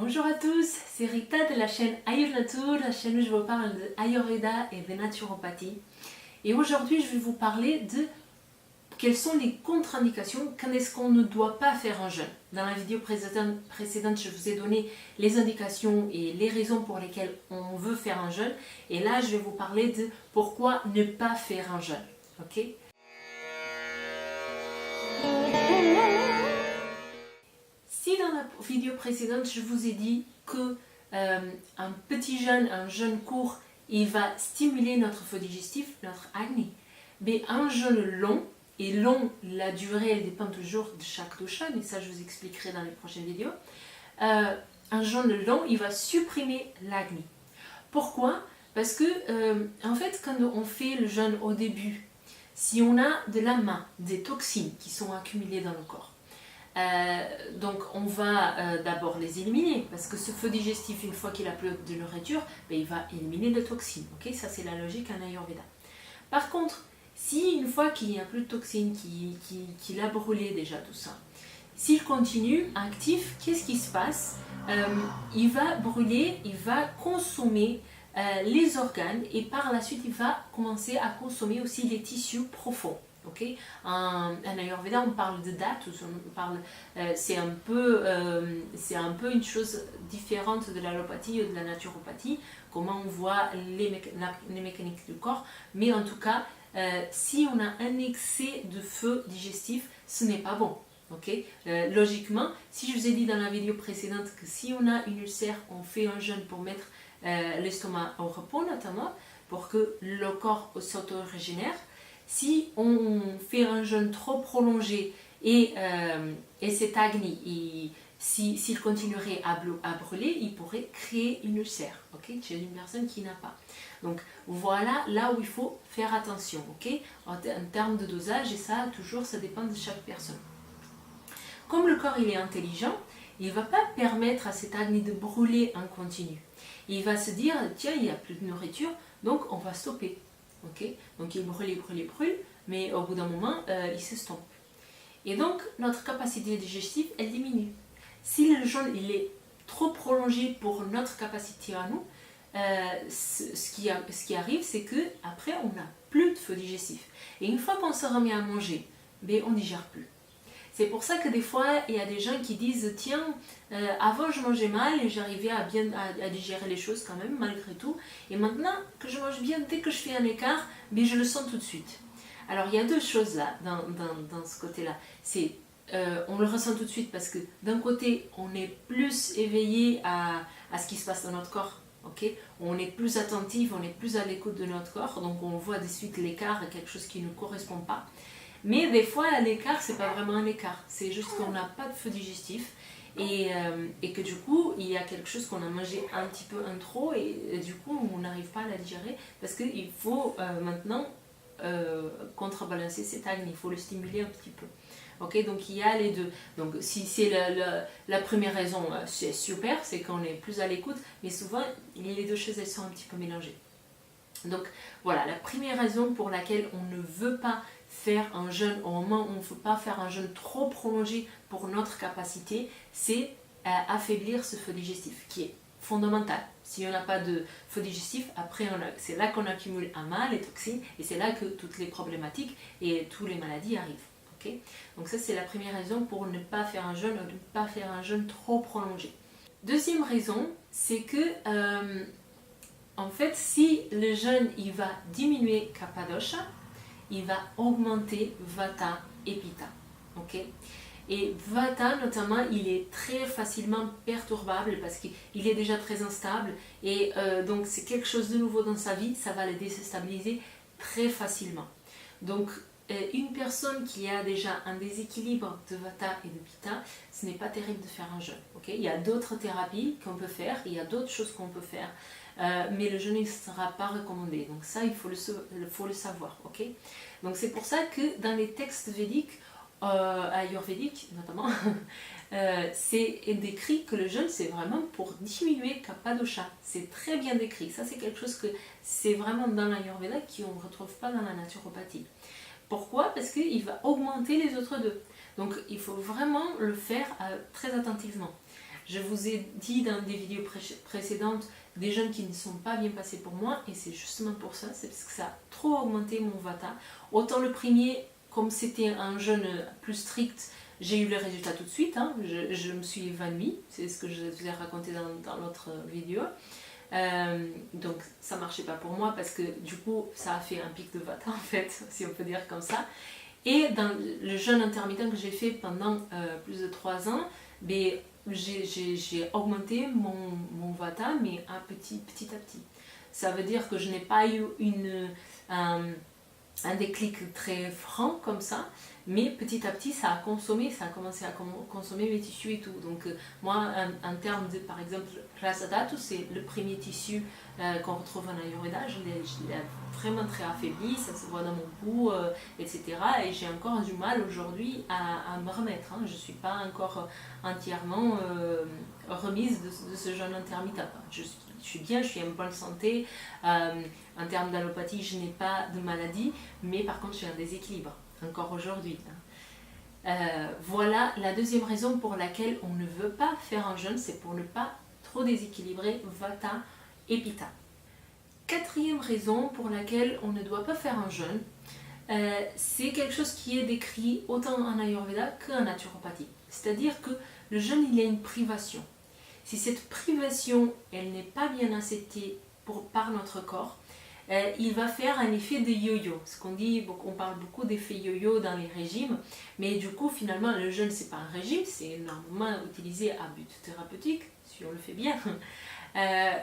Bonjour à tous, c'est Rita de la chaîne Ayur Nature, la chaîne où je vous parle de Ayurveda et de naturopathie. Et aujourd'hui, je vais vous parler de quelles sont les contre-indications, quand est-ce qu'on ne doit pas faire un jeûne. Dans la vidéo précédente, je vous ai donné les indications et les raisons pour lesquelles on veut faire un jeûne. Et là, je vais vous parler de pourquoi ne pas faire un jeûne. Ok ? Si dans la vidéo précédente, je vous ai dit que un petit jeûne, un jeûne court, il va stimuler notre feu digestif, notre agni, mais un jeûne long, et long, la durée, elle dépend toujours de chaque dosha, mais ça je vous expliquerai dans les prochaines vidéos, un jeûne long, il va supprimer l'agni. Pourquoi ? Parce que, en fait, quand on fait le jeûne au début, si on a de l'ama, des toxines qui sont accumulées dans le corps, donc on va d'abord les éliminer parce que ce feu digestif, une fois qu'il a plus de nourriture, il va éliminer les toxines. Okay, ça c'est la logique en Ayurveda. Par contre, si une fois qu'il n'y a plus de toxines, qu'il a brûlé déjà tout ça, s'il continue actif, qu'est-ce qui se passe ? Il va brûler, il va consommer les organes et par la suite il va commencer à consommer aussi les tissus profonds. Okay. En Ayurveda, on parle de datus, c'est un peu une chose différente de l'allopathie ou de la naturopathie, comment on voit les mécaniques du corps, mais en tout cas, si on a un excès de feu digestif, ce n'est pas bon. Okay. Logiquement, si je vous ai dit dans la vidéo précédente que si on a une ulcère, on fait un jeûne pour mettre l'estomac au repos notamment, pour que le corps s'auto-régénère. Si on fait un jeûne trop prolongé et cet agni, s'il continuerait à brûler, il pourrait créer une ulcère, okay, chez une personne qui n'a pas. Donc voilà là où il faut faire attention, okay, en termes de dosage, et ça toujours ça dépend de chaque personne. Comme le corps il est intelligent, il ne va pas permettre à cet agni de brûler en continu. Il va se dire, tiens, il n'y a plus de nourriture, donc on va stopper. Okay, donc il brûle, mais au bout d'un moment, il s'estompe. Et donc, notre capacité digestive, elle diminue. Si le jeûne il est trop prolongé pour notre capacité à nous, ce qui arrive, c'est qu'après, on n'a plus de feu digestif. Et une fois qu'on se remet à manger, on ne digère plus. C'est pour ça que des fois, il y a des gens qui disent, tiens, avant je mangeais mal et j'arrivais à bien à digérer les choses quand même, malgré tout. Et maintenant que je mange bien, dès que je fais un écart, je le sens tout de suite. Alors il y a deux choses là, dans ce côté-là. C'est, on le ressent tout de suite parce que d'un côté, on est plus éveillé à ce qui se passe dans notre corps. Okay, on est plus attentif, on est plus à l'écoute de notre corps, donc on voit de suite l'écart, quelque chose qui ne correspond pas. Mais des fois, l'écart, c'est pas vraiment un écart. C'est juste qu'on n'a pas de feu digestif et que du coup, il y a quelque chose qu'on a mangé un petit peu en trop et du coup, on n'arrive pas à la digérer parce qu'il faut maintenant contrebalancer cet agni, il faut le stimuler un petit peu. Okay, donc il y a les deux. Donc si c'est la première raison, c'est super, c'est qu'on est plus à l'écoute, mais souvent, les deux choses, elles sont un petit peu mélangées. Donc voilà, la première raison pour laquelle on ne veut pas faire un jeûne au moment où on ne veut pas faire un jeûne trop prolongé pour notre capacité, c'est affaiblir ce feu digestif qui est fondamental. Si on n'a pas de feu digestif, après c'est là qu'on accumule ama, les toxines, et c'est là que toutes les problématiques et toutes les maladies arrivent. Okay, donc ça c'est la première raison pour ne pas faire un jeûne ou ne pas faire un jeûne trop prolongé. Deuxième raison, c'est que en fait, si le jeûne il va diminuer kapha dosha, il va augmenter vata et pitta. Okay, et vata notamment, il est très facilement perturbable parce qu'il est déjà très instable et donc c'est quelque chose de nouveau dans sa vie, ça va le déstabiliser très facilement. Donc une personne qui a déjà un déséquilibre de vata et de pitta, ce n'est pas terrible de faire un jeûne. Okay, il y a d'autres thérapies qu'on peut faire, il y a d'autres choses qu'on peut faire. Mais le jeûne ne sera pas recommandé. Donc ça, il faut le savoir. Okay, donc c'est pour ça que dans les textes védiques, ayurvédiques notamment, c'est décrit que le jeûne, c'est vraiment pour diminuer kapha dosha. C'est très bien décrit. Ça, c'est quelque chose que c'est vraiment dans l'ayurveda qu'on ne retrouve pas dans la naturopathie. Pourquoi ? Parce qu'il va augmenter les autres deux. Donc il faut vraiment le faire très attentivement. Je vous ai dit dans des vidéos précédentes des jeûnes qui ne sont pas bien passés pour moi et c'est justement pour ça, c'est parce que ça a trop augmenté mon Vata. Autant le premier, comme c'était un jeûne plus strict, j'ai eu le résultat tout de suite, hein. Je me suis évanouie, c'est ce que je vous ai raconté dans l'autre vidéo. Donc ça marchait pas pour moi parce que du coup ça a fait un pic de Vata en fait, si on peut dire comme ça. Et dans le jeûne intermittent que j'ai fait pendant plus de 3 ans, ben, j'ai augmenté mon Vata, mais petit à petit. Ça veut dire que je n'ai pas eu un déclic très franc comme ça, mais petit à petit ça a commencé à consommer mes tissus et tout. Donc moi en termes de, par exemple, Rasa Dhatu, c'est le premier tissu qu'on retrouve en Ayurveda, je l'ai vraiment très affaibli, ça se voit dans mon pouls, etc. Et j'ai encore du mal aujourd'hui à me remettre, hein. Je ne suis pas encore entièrement remise de ce jeûne intermittent. Je suis bien, je suis en bonne santé, en termes d'allopathie je n'ai pas de maladie, mais par contre j'ai un déséquilibre, encore aujourd'hui. Voilà la deuxième raison pour laquelle on ne veut pas faire un jeûne, c'est pour ne pas trop déséquilibrer Vata et Pitta. Quatrième raison pour laquelle on ne doit pas faire un jeûne, c'est quelque chose qui est décrit autant en Ayurveda qu'en naturopathie. C'est-à-dire que le jeûne, il y a une privation. Si cette privation, elle n'est pas bien acceptée par notre corps, il va faire un effet de yo-yo. Ce qu'on dit, on parle beaucoup d'effet yo-yo dans les régimes, mais du coup, finalement, le jeûne, c'est pas un régime, c'est normalement utilisé à but thérapeutique, si on le fait bien.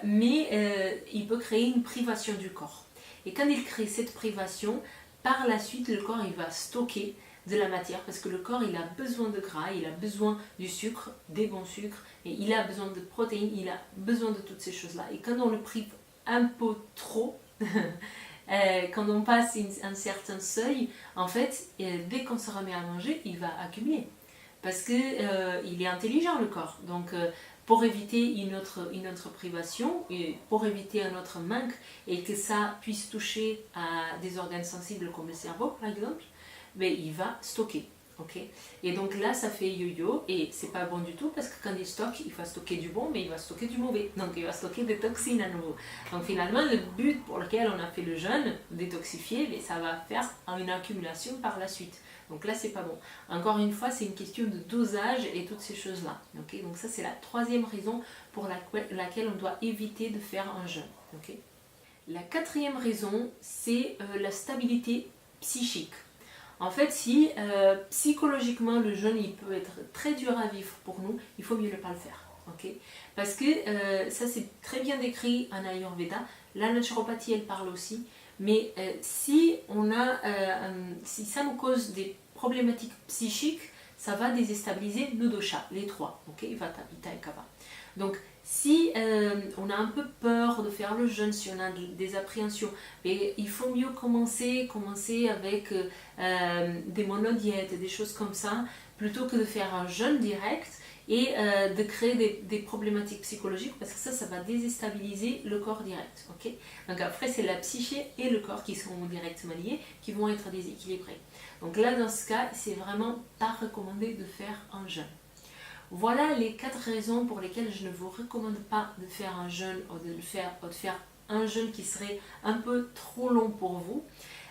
Mais il peut créer une privation du corps. Et quand il crée cette privation, par la suite, le corps il va stocker de la matière parce que le corps il a besoin de gras, il a besoin du sucre, des bons sucres, et il a besoin de protéines, il a besoin de toutes ces choses-là. Et quand on le prive un peu trop, quand on passe un certain seuil, en fait, dès qu'on se remet à manger, il va accumuler. Parce qu'il est intelligent le corps. Donc, pour éviter une autre privation, et pour éviter un autre manque, et que ça puisse toucher à des organes sensibles comme le cerveau par exemple, mais il va stocker. Okay. Et donc là ça fait yo-yo et c'est pas bon du tout parce que quand il stocke, il va stocker du bon mais il va stocker du mauvais, donc il va stocker des toxines à nouveau. Donc finalement le but pour lequel on a fait le jeûne, détoxifier, mais ça va faire une accumulation par la suite. Donc là c'est pas bon. Encore une fois c'est une question de dosage et toutes ces choses là. Okay. Donc ça c'est la troisième raison pour laquelle on doit éviter de faire un jeûne. Okay. La quatrième raison c'est la stabilité psychique. En fait, si psychologiquement le jeûne il peut être très dur à vivre pour nous, il faut mieux ne pas le faire. Okay. Parce que ça c'est très bien décrit en Ayurveda, la naturopathie elle parle aussi, mais si ça nous cause des problématiques psychiques, ça va déstabiliser nos doshas, les trois, okay, Vata, Pitta et Kapha. Donc si on a un peu peur de faire le jeûne, si on a des appréhensions, mais il faut mieux commencer avec des monodiètes, des choses comme ça, plutôt que de faire un jeûne direct et de créer des problématiques psychologiques parce que ça va déstabiliser le corps direct. Okay. Donc après c'est la psyché et le corps qui sont directement liés, qui vont être déséquilibrés. Donc là dans ce cas, c'est vraiment pas recommandé de faire un jeûne. Voilà les 4 raisons pour lesquelles je ne vous recommande pas de faire un jeûne ou de faire un jeûne qui serait un peu trop long pour vous.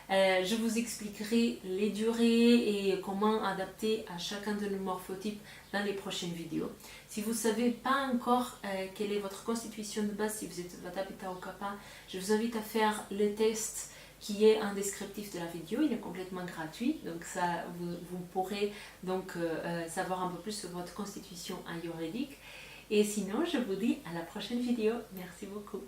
Je vous expliquerai les durées et comment adapter à chacun de nos morphotypes dans les prochaines vidéos. Si vous ne savez pas encore quelle est votre constitution de base, si vous êtes Vata, Pitta ou Kapha, je vous invite à faire le test qui est un descriptif de la vidéo, il est complètement gratuit, donc ça, vous pourrez donc savoir un peu plus sur votre constitution ayurvédique. Et sinon, je vous dis à la prochaine vidéo. Merci beaucoup.